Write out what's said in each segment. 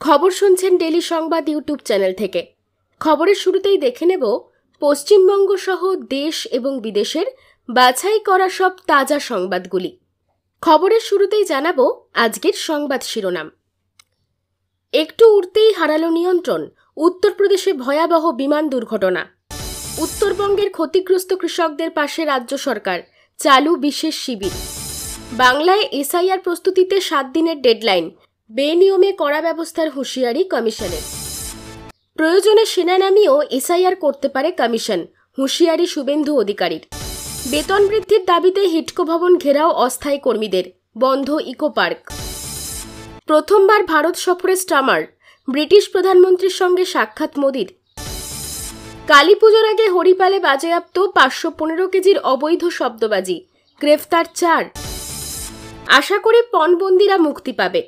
খবর শুনছেন ডেলি সংবাদ ইউটিউব চ্যানেল থেকে। খবরের শুরুতেই দেখে নেব পশ্চিমবঙ্গ সহ দেশ এবং বিদেশের বাছাই করা সব তাজা সংবাদগুলি। খবরের শুরুতেই জানাবো আজকের সংবাদ শিরোনাম। একটু উড়তেই হারালো নিয়ন্ত্রণ, উত্তরপ্রদেশে ভয়াবহ বিমান দুর্ঘটনা। উত্তরবঙ্গের ক্ষতিগ্রস্ত কৃষকদের পাশে রাজ্য সরকার, চালু বিশেষ শিবির। বাংলায় এসআইআর প্রস্তুতিতে 7 দিনের ডেডলাইন, বেনিয়মে কড়া ব্যবস্থার হুঁশিয়ারি কমিশনের। প্রয়োজনে সেনা নামিয়েও এসআইআর করতে পারে কমিশন, হুঁশিয়ারি শুভেন্দু অধিকারীর। বেতন বৃদ্ধির দাবিতে হিডকো ভবন ঘেরাও অস্থায়ী কর্মীদের, বন্ধ ইকো পার্ক। প্রথমবার ভারত সফরে স্টামার, ব্রিটিশ প্রধানমন্ত্রীর সঙ্গে সাক্ষাৎ মোদির। কালী পুজোর আগে হরিপালে বাজেয়াপ্ত 515 কেজির অবৈধ শব্দবাজি, গ্রেফতার 4। আশা করি পণবন্দিরা মুক্তি পাবে।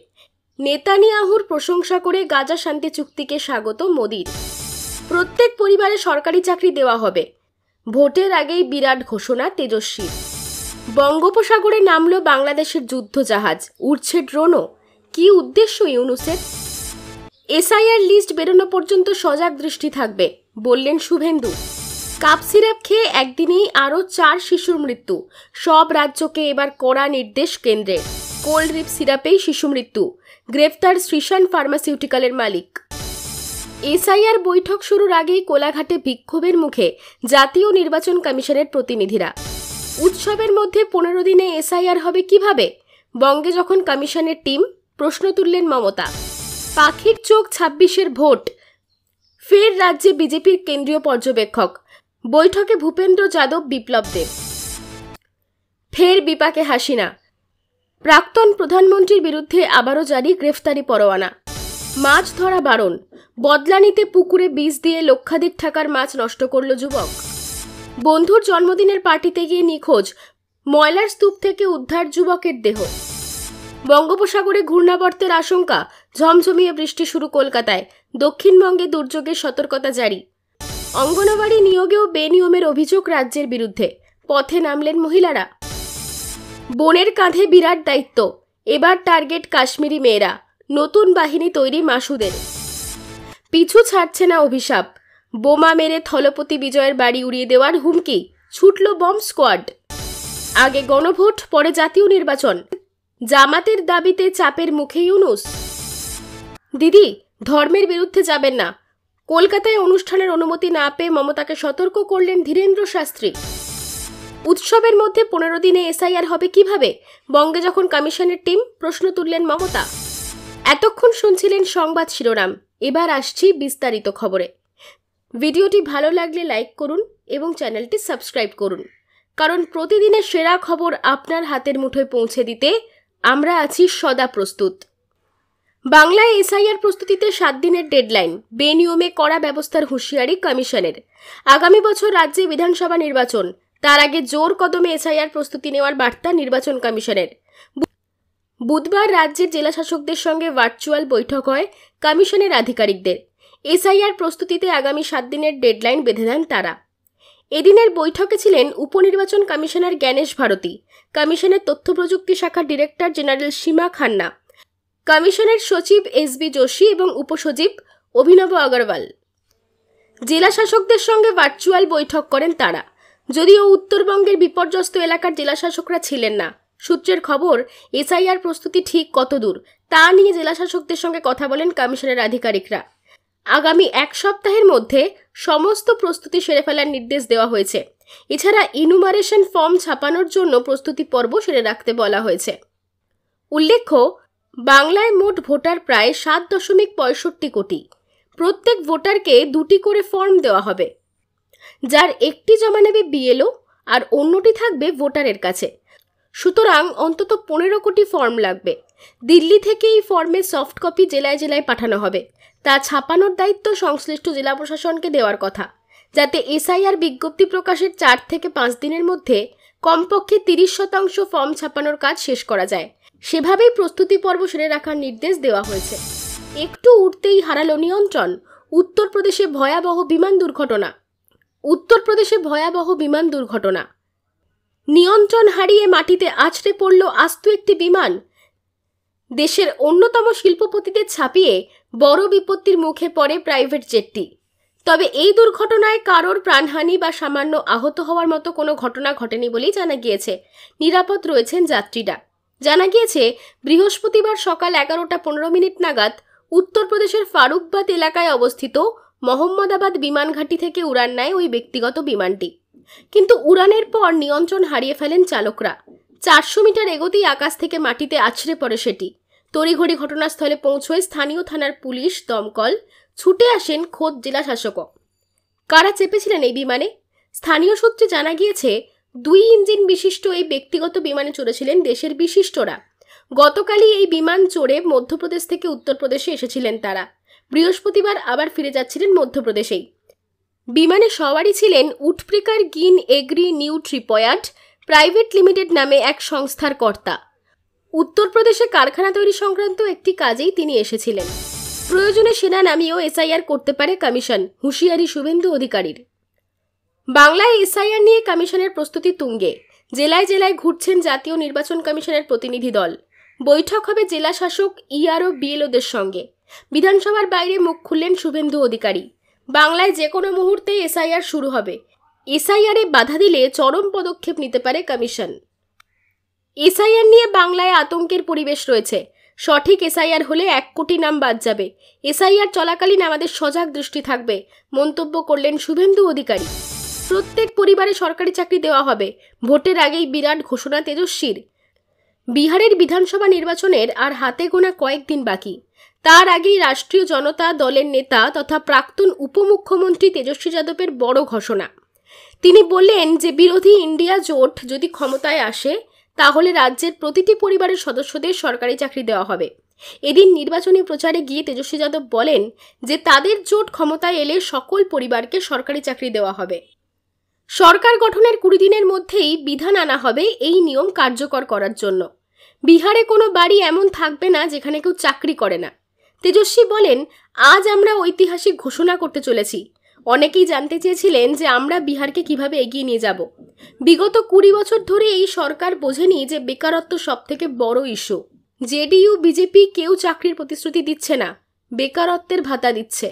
নেতানিয়াহুর প্রশংসা করে গাজা শান্তি চুক্তিকে স্বাগত মোদির। প্রত্যেক পরিবারে সরকারি চাকরি দেওয়া হবে, ভোটের আগেই বিরাট ঘোষণা তেজস্বীর। বঙ্গোপসাগরে নামল বাংলাদেশের যুদ্ধ জাহাজ, উড়ছে ড্রোনও। কি উদ্দেশ্য ইউনুসের? এসআইআর লিস্ট বেরোনো পর্যন্ত সজাগ দৃষ্টি থাকবে, বললেন শুভেন্দু। কাপ সিরাপ খেয়ে একদিনেই আরও 4 শিশুর মৃত্যু, সব রাজ্যকে এবার কড়া নির্দেশ কেন্দ্রের। কোল্ড রিপ সিরাপেই শিশু মৃত্যু, গ্রেফতার শ্রীশান ফার্মাসিউটিক্যালের মালিক। এসআইআর বৈঠক শুরুর আগেই কোলাঘাটে বিক্ষোভের মুখে জাতীয় নির্বাচন কমিশনের প্রতিনিধিরা। উৎসবের মধ্যে 15 দিনে এসআইআর হবে কিভাবে? বঙ্গে যখন কমিশনের টিম, প্রশ্ন তুললেন মমতা। পাখির চোখ 26-এর ভোট, ফের রাজ্যে বিজেপির কেন্দ্রীয় পর্যবেক্ষক। বৈঠকে ভূপেন্দ্র যাদব, বিপ্লব দেব। ফের বিপাকে হাসিনা, প্রাক্তন প্রধানমন্ত্রীর বিরুদ্ধে আবারও জারি গ্রেফতারি পরোয়ানা। মাছ ধরা বারণ, বদলা নিতে পুকুরে বীজ দিয়ে লক্ষাধিক টাকার মাছ নষ্ট করল যুবক। বন্ধুর জন্মদিনের পার্টিতে গিয়ে নিখোঁজ, ময়লার স্তূপ থেকে উদ্ধার যুবকের দেহ। বঙ্গোপসাগরে ঘূর্ণাবর্তের আশঙ্কা, ঝমঝমিয়ে বৃষ্টি শুরু কলকাতায়। দক্ষিণবঙ্গে দুর্যোগের সতর্কতা জারি। অঙ্গনওয়াড়ি নিয়োগেও বেনিয়মের অভিযোগ রাজ্যের বিরুদ্ধে, পথে নামলেন মহিলারা। বোনের কাঁধে বিরাট দায়িত্ব, এবার টার্গেট কাশ্মীরি মেয়েরা। নতুন বাহিনী তৈরি মাসুদের। পিছু ছাড়ছে না অভিশাপ, বোমা মেরে থলপতি বিজয়ের বাড়ি উড়িয়ে দেওয়ার হুমকি, ছুটল বম স্কোয়াড। আগে গণভোট, পরে জাতীয় নির্বাচন, জামাতের দাবিতে চাপের মুখে ইউনুস। দিদি, ধর্মের বিরুদ্ধে যাবেন না, কলকাতায় অনুষ্ঠানের অনুমতি না পেয়ে মমতাকে সতর্ক করলেন ধীরেন্দ্র শাস্ত্রী। উৎসবের মধ্যে 15 দিনে এসআইআর হবে কিভাবে? বঙ্গে যখন কমিশনের টিম, প্রশ্ন তুললেন মমতা। এতক্ষণ শুনছিলেন সংবাদ শিরোনাম, এবার আসছি বিস্তারিত খবরে। ভিডিওটি ভালো লাগলে লাইক করুন এবং চ্যানেলটি সাবস্ক্রাইব করুন, কারণ প্রতিদিনের সেরা খবর আপনার হাতের মুঠোয় পৌঁছে দিতে আমরা আছি সদা প্রস্তুত। বাংলায় এসআইআর প্রস্তুতিতে 7 দিনের ডেডলাইন, বেনিয়মে কড়া ব্যবস্থার হুঁশিয়ারি কমিশনের। আগামী বছর রাজ্যে বিধানসভা নির্বাচন, তার আগে জোর কদমে এসআইআর প্রস্তুতি নেওয়ার বার্তা নির্বাচন কমিশনের। বুধবার রাজ্যের জেলাশাসকদের সঙ্গে ভার্চুয়াল বৈঠক হয় কমিশনের আধিকারিকদের। এসআইআর প্রস্তুতিতে আগামী 7 দিনের ডেডলাইন বেঁধে দেন তারা। এদিনের বৈঠকে ছিলেন উপনির্বাচন কমিশনার জ্ঞানেশ ভারতী, কমিশনের তথ্য প্রযুক্তি শাখার ডিরেক্টর জেনারেল সীমা খান্না, কমিশনের সচিব এসবি যোশী এবং উপসচিব অভিনব আগরওয়াল। জেলাশাসকদের সঙ্গে ভার্চুয়াল বৈঠক করেন তারা। যদিও উত্তরবঙ্গের বিপর্যস্ত এলাকার জেলাশাসকরা ছিলেন না। সূত্রের খবর, এসআইআর প্রস্তুতি ঠিক কতদূর তা নিয়ে জেলাশাসকদের সঙ্গে কথা বলেন কমিশনের আধিকারিকরা। আগামী 1 সপ্তাহের মধ্যে সমস্ত প্রস্তুতি সেরে ফেলার নির্দেশ দেওয়া হয়েছে। এছাড়া ইনুমারেশন ফর্ম ছাপানোর জন্য প্রস্তুতি পর্ব সেরে রাখতে বলা হয়েছে। উল্লেখ্য, বাংলায় মোট ভোটার প্রায় 7.65 কোটি। প্রত্যেক ভোটারকে 2টি করে ফর্ম দেওয়া হবে, যার একটি জমা নেবে বিএলও আর অন্যটি থাকবে ভোটারের কাছে। সুতরাং অন্তত 15 কোটি ফর্ম লাগবে। দিল্লি থেকে এই ফর্মের সফট কপি জেলায় জেলায় পাঠানো হবে। তা ছাপানোর দায়িত্ব সংশ্লিষ্ট জেলা প্রশাসনকে দেওয়ার কথা, যাতে এসআইআর বিজ্ঞপ্তি প্রকাশের 4 থেকে 5 দিনের মধ্যে কমপক্ষে 30% ফর্ম ছাপানোর কাজ শেষ করা যায়। সেভাবেই প্রস্তুতি পর্ব সেরে রাখার নির্দেশ দেওয়া হয়েছে। একটু উঠতেই হারালো নিয়ন্ত্রণ, উত্তরপ্রদেশে ভয়াবহ বিমান দুর্ঘটনা। উত্তরপ্রদেশে ভয়াবহ বিমান দুর্ঘটনা, নিয়ন্ত্রণ হারিয়ে মাটিতে আছড়ে পড়ল আস্ত একটি বিমান। দেশের অন্যতম শিল্পপতিদের ছাপিয়ে বড় বিপত্তির মুখে পড়ে প্রাইভেট জেটটি। তবে এই দুর্ঘটনায় কারোর প্রাণহানি বা সামান্য আহত হওয়ার মতো কোনো ঘটনা ঘটেনি বলেই জানা গিয়েছে। নিরাপদ রয়েছেন যাত্রীরা। জানা গিয়েছে বৃহস্পতিবার সকাল 11:15 নাগাদ উত্তরপ্রদেশের ফারুকবাদ এলাকায় অবস্থিত মোহাম্মদাবাদ বিমান ঘাঁটি থেকে উড়ান নেয় ওই ব্যক্তিগত বিমানটি। কিন্তু উড়ানের পর নিয়ন্ত্রণ হারিয়ে ফেলেন চালকরা। 400 মিটার এগোতেই আকাশ থেকে মাটিতে আছড়ে পড়ে সেটি। তড়িঘড়ি ঘটনাস্থলে পৌঁছয় স্থানীয় থানার পুলিশ, দমকল। ছুটে আসেন খোদ জেলা শাসকও। কারা চেপেছিলেন এই বিমানে? স্থানীয় সূত্রে জানা গিয়েছে 2 ইঞ্জিন বিশিষ্ট এই ব্যক্তিগত বিমানে চড়েছিলেন দেশের বিশিষ্টরা। গতকালই এই বিমান চড়ে মধ্যপ্রদেশ থেকে উত্তরপ্রদেশে এসেছিলেন তারা। বৃহস্পতিবার আবার ফিরে যাচ্ছিলেন মধ্যপ্রদেশেই। বিমানে সওয়ারি ছিলেন উটপ্রিকার গিন এগ্রি নিউ ট্রিপয়ার্ড প্রাইভেট লিমিটেড নামে এক সংস্থার কর্তা। উত্তরপ্রদেশে কারখানা তৈরি সংক্রান্ত একটি কাজেই তিনি এসেছিলেন। প্রয়োজনে সেনা নামিয়েও এসআইআর করতে পারে কমিশন, হুঁশিয়ারি শুভেন্দু অধিকারীর। বাংলায় এসআইআর নিয়ে কমিশনের প্রস্তুতি তুঙ্গে। জেলায় জেলায় ঘুরছেন জাতীয় নির্বাচন কমিশনের প্রতিনিধি দল। বৈঠক হবে জেলা শাসক, ইআরও, বিএলওদের সঙ্গে। বিধানসভার বাইরে মুখ খুললেন শুভেন্দু অধিকারী। বাংলায় যে কোনো মুহূর্তে এসআইআর শুরু হবে। এসআইআরে বাধা দিলে চরম পদক্ষেপ নিতে পারে কমিশন। এসআইআর নিয়ে বাংলায় আতঙ্কের পরিবেশ রয়েছে। সঠিক এসআইআর হলে 1 কোটি নাম বাদ যাবে। এসআইআর চলাকালীন আমাদের সজাগ দৃষ্টি থাকবে, মন্তব্য করলেন শুভেন্দু অধিকারী। প্রত্যেক পরিবারে সরকারি চাকরি দেওয়া হবে। ভোটের আগেই বিরাট ঘোষণা তেজস্বীর। বিহারের বিধানসভা নির্বাচনের আর হাতে গোনা কয়েকদিন বাকি। তার আগেই রাষ্ট্রীয় জনতা দলের নেতা তথা প্রাক্তন উপমুখ্যমন্ত্রী তেজস্বী যাদবের বড় ঘোষণা। তিনি বললেন যে বিরোধী ইন্ডিয়া জোট যদি ক্ষমতায় আসে তাহলে রাজ্যের প্রতিটি পরিবারের সদস্যদের সরকারি চাকরি দেওয়া হবে। এদিন নির্বাচনী প্রচারে গিয়ে তেজস্বী যাদব বলেন যে তাদের জোট ক্ষমতায় এলে সকল পরিবারকে সরকারি চাকরি দেওয়া হবে। সরকার গঠনের 20 দিনের মধ্যেই বিধান আনা হবে এই নিয়ম কার্যকর করার জন্য। বিহারে কোনো বাড়ি এমন থাকবে না যেখানে কেউ চাকরি করে না। তেজস্বী বলেন, আজ আমরা ঐতিহাসিক ঘোষণা করতে চলেছি। অনেকেই জানতে চেয়েছিলেন যে আমরা বিহারকে কিভাবে এগিয়ে নিয়ে যাব। বিগত 20 বছর ধরে এই সরকার বোঝেনি যে বেকারত্ব সবথেকে বড় ইস্যু। জেডিইউ, বিজেপি কেউ চাকরির প্রতিশ্রুতি দিচ্ছে না, বেকারত্বের ভাতা দিচ্ছে।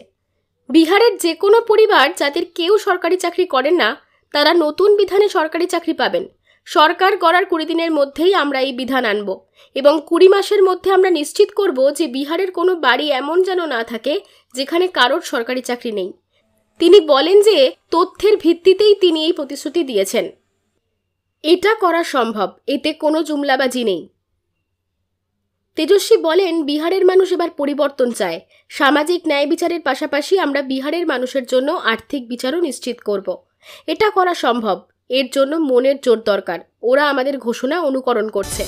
বিহারের যে কোনো পরিবার যাদের কেউ সরকারি চাকরি করেন না তারা নতুন বিধানে সরকারি চাকরি পাবেন। সরকার গড়ার 20 দিনের মধ্যেই আমরা এই বিধান আনব এবং 20 মাসের মধ্যে আমরা নিশ্চিত করব যে বিহারের কোনো বাড়ি এমন যেন না থাকে যেখানে কারোর সরকারি চাকরি নেই। তিনি বলেন যে তথ্যের ভিত্তিতেই তিনি এই প্রতিশ্রুতি দিয়েছেন। এটা করা সম্ভব, এতে কোনো জুমলাবাজি নেই। তেজস্বী বলেন, বিহারের মানুষ এবার পরিবর্তন চায়। সামাজিক ন্যায় বিচারের পাশাপাশি আমরা বিহারের মানুষের জন্য আর্থিক বিচারও নিশ্চিত করব। এটা করা সম্ভব, এর জন্য মনের জোর দরকার। ওরা আমাদের ঘোষণা অনুকরণ করছে।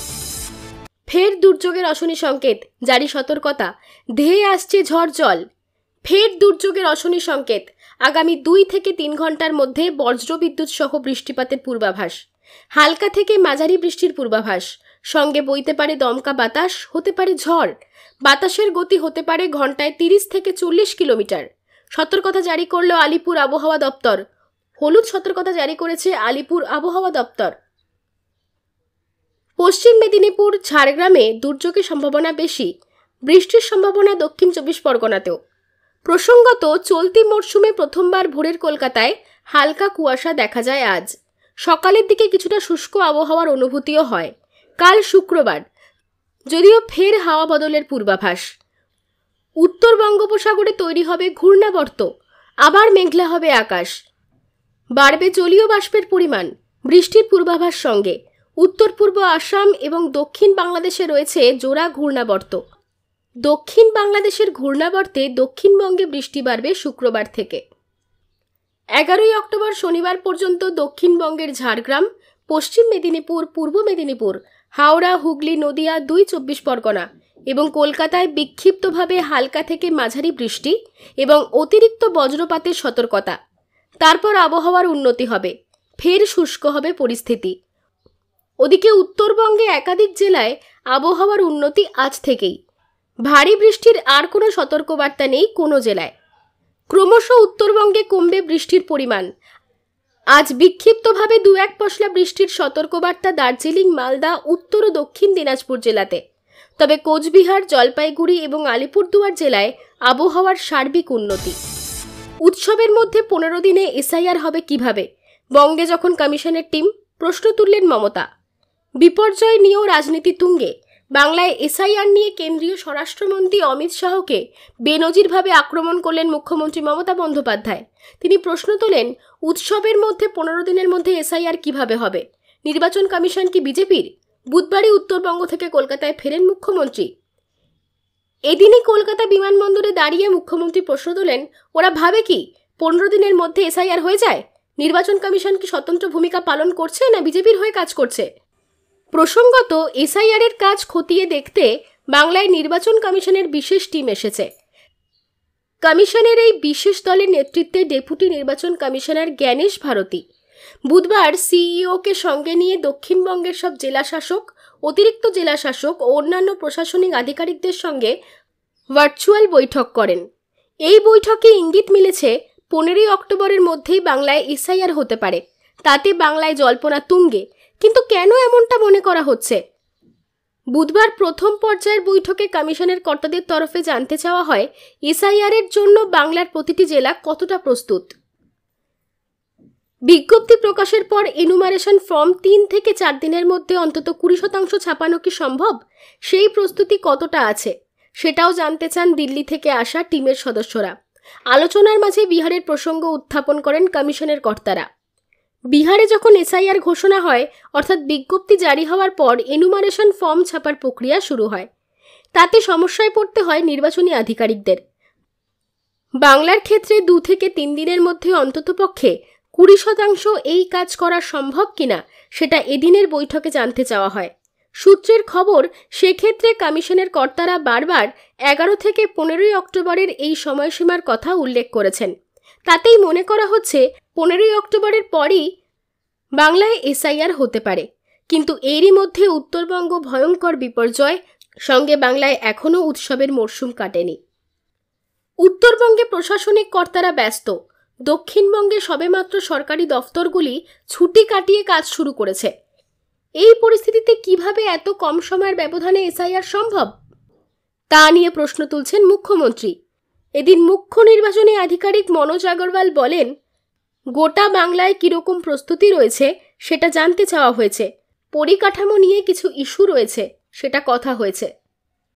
ফের দুর্যোগের অশনি সংকেত, জারি সতর্কতা, ধেয়ে আসছে ঝড় জল। ফের দুর্যোগের অশনি সংকেত, আগামী 2 থেকে 3 ঘন্টার মধ্যে বজ্রবিদ্যুৎ সহ বৃষ্টিপাতের পূর্বাভাস। হালকা থেকে মাঝারি বৃষ্টির পূর্বাভাস, সঙ্গে বইতে পারে দমকা বাতাস, হতে পারে ঝড়। বাতাসের গতি হতে পারে ঘন্টায় 30 থেকে 40 কিলোমিটার। সতর্কতা জারি করল আলিপুর আবহাওয়া দপ্তর। হলুদ সতর্কতা জারি করেছে আলিপুর আবহাওয়া দপ্তর। পশ্চিম মেদিনীপুর, ঝাড়গ্রামে দুর্যোগের সম্ভাবনা বেশি। বৃষ্টির সম্ভাবনা দক্ষিণ 24 পরগনাতেও। প্রসঙ্গত, চলতি মরশুমে প্রথমবার ভোরের কলকাতায় হালকা কুয়াশা দেখা যায় আজ। সকালের দিকে কিছুটা শুষ্ক আবহাওয়ার অনুভূতিও হয়। কাল শুক্রবার, যদিও ফের হাওয়া বদলের পূর্বাভাস। উত্তর বঙ্গোপসাগরে তৈরি হবে ঘূর্ণাবর্ত, আবার মেঘলা হবে আকাশ। বাড়বে জলীয় বাষ্পের পরিমাণ। বৃষ্টির পূর্বাভাস সঙ্গে উত্তর পূর্ব আসাম এবং দক্ষিণ বাংলাদেশে রয়েছে জোড়া ঘূর্ণাবর্ত। দক্ষিণ বাংলাদেশের ঘূর্ণাবর্তে দক্ষিণবঙ্গে বৃষ্টি বাড়বে শুক্রবার থেকে। 11ই অক্টোবর শনিবার পর্যন্ত দক্ষিণবঙ্গের ঝাড়গ্রাম, পশ্চিম মেদিনীপুর, পূর্ব মেদিনীপুর, হাওড়া, হুগলি, নদিয়া, 2 24 পরগনা এবং কলকাতায় বিক্ষিপ্তভাবে হালকা থেকে মাঝারি বৃষ্টি এবং অতিরিক্ত বজ্রপাতের সতর্কতা। তারপর আবহাওয়ার উন্নতি হবে, ফের শুষ্ক হবে পরিস্থিতি। ওদিকে উত্তরবঙ্গে একাধিক জেলায় আবহাওয়ার উন্নতি আজ থেকেই। ভারী বৃষ্টির আর কোনো সতর্কবার্তা নেই কোনো জেলায়। ক্রমশ উত্তরবঙ্গে কমবে বৃষ্টির পরিমাণ। আজ বিক্ষিপ্তভাবে 2-1 পশলা বৃষ্টির সতর্কবার্তা দার্জিলিং, মালদা, উত্তর ও দক্ষিণ দিনাজপুর জেলাতে। তবে কোচবিহার, জলপাইগুড়ি এবং আলিপুরদুয়ার জেলায় আবহাওয়ার সার্বিক উন্নতি। উৎসবের মধ্যে 15 দিনে এসআইআর হবে কিভাবে? বঙ্গে যখন কমিশনের টিম, প্রশ্ন তুললেন মমতা। বিপর্যয় নিয়েও রাজনীতি তুঙ্গে। বাংলায় এসআইআর নিয়ে কেন্দ্রীয় স্বরাষ্ট্রমন্ত্রী অমিত শাহকে বেনজিরভাবে আক্রমণ করলেন মুখ্যমন্ত্রী মমতা বন্দ্যোপাধ্যায়। তিনি প্রশ্ন তোলেন, উৎসবের মধ্যে 15 দিনের মধ্যে এসআইআর কিভাবে হবে? নির্বাচন কমিশন কি বিজেপির? বুধবারই উত্তরবঙ্গ থেকে কলকাতায় ফেরেন মুখ্যমন্ত্রী। এদিনই কলকাতা বিমানবন্দরে দাঁড়িয়ে মুখ্যমন্ত্রী প্রশ্ন তোলেন, ওরা ভাবে কি 15 দিনের মধ্যে এসআইআর হয়ে যায়? নির্বাচন কমিশন কি স্বতন্ত্র ভূমিকা পালন করছে না বিজেপির হয়ে কাজ করছে? প্রসঙ্গত, এসআইআর এর কাজ খতিয়ে দেখতে বাংলায় নির্বাচন কমিশনের বিশেষ টিম এসেছে। কমিশনের এই বিশেষ দলের নেতৃত্বে ডেপুটি নির্বাচন কমিশনার জ্ঞানেশ ভারতী বুধবার সিইওকে সঙ্গে নিয়ে দক্ষিণবঙ্গের সব জেলা শাসক, অতিরিক্ত জেলা শাসক ও অন্যান্য প্রশাসনিক আধিকারিকদের সঙ্গে ভার্চুয়াল বৈঠক করেন। এই বৈঠকে ইঙ্গিত মিলেছে 15 অক্টোবরের মধ্যেই বাংলায় এসআইআর হতে পারে। তাতে বাংলায় জল্পনা তুঙ্গে। কিন্তু কেন এমনটা মনে করা হচ্ছে? বুধবার প্রথম পর্যায়ের বৈঠকে কমিশনের কর্তাদের তরফে জানতে চাওয়া হয়, এসআইআর এর জন্য বাংলার প্রতিটি জেলা কতটা প্রস্তুত। বিজ্ঞপ্তি প্রকাশের পর এনুমারেশন ফর্ম 3 থেকে 4 দিনের মধ্যে অন্তত 20% ছাপানো কি সম্ভব? সেই প্রস্তুতি কতটা আছে সেটাও জানতে চান দিল্লি থেকে আসা টিমের সদস্যরা। আলোচনার মাঝে বিহারের প্রসঙ্গ উত্থাপন করেন কমিশনের কর্তারা। বিহারে যখন এসআইআর ঘোষণা হয়, অর্থাৎ বিজ্ঞপ্তি জারি হওয়ার পর এনুমারেশন ফর্ম ছাপার প্রক্রিয়া শুরু হয়। তাতে সমস্যায় পড়তে হয় নির্বাচনী আধিকারিকদের। বাংলার ক্ষেত্রে 2 থেকে 3 দিনের মধ্যে অন্ততপক্ষে 20% এই কাজ করা সম্ভব কিনা সেটা এদিনের বৈঠকে জানতে চাওয়া হয়। সূত্রের খবর, সেক্ষেত্রে কমিশনের কর্তারা বারবার 11 থেকে 15 অক্টোবরের এই সময়সীমার কথা উল্লেখ করেছেন। তাতেই মনে করা হচ্ছে 15 অক্টোবরের পরই বাংলায় এসআইআর হতে পারে। কিন্তু এরই মধ্যে উত্তরবঙ্গ ভয়ঙ্কর বিপর্যয়, সঙ্গে বাংলায় এখনও উৎসবের মরশুম কাটেনি। উত্তরবঙ্গে প্রশাসনিক কর্তারা ব্যস্ত। দক্ষিণবঙ্গে সবেমাত্র সরকারি দফতরগুলি ছুটি কাটিয়ে কাজ শুরু করেছে। এই পরিস্থিতিতে কিভাবে এত কম সময়ের ব্যবধানে এসআইআর সম্ভব, তা নিয়ে প্রশ্ন তুলছেন মুখ্যমন্ত্রী। এদিন মুখ্য নির্বাচনী আধিকারিক মনোজ আগরওয়াল বলেন, গোটা বাংলায় কিরকম প্রস্তুতি রয়েছে সেটা জানতে চাওয়া হয়েছে। পরিকাঠামো নিয়ে কিছু ইস্যু রয়েছে, সেটা কথা হয়েছে।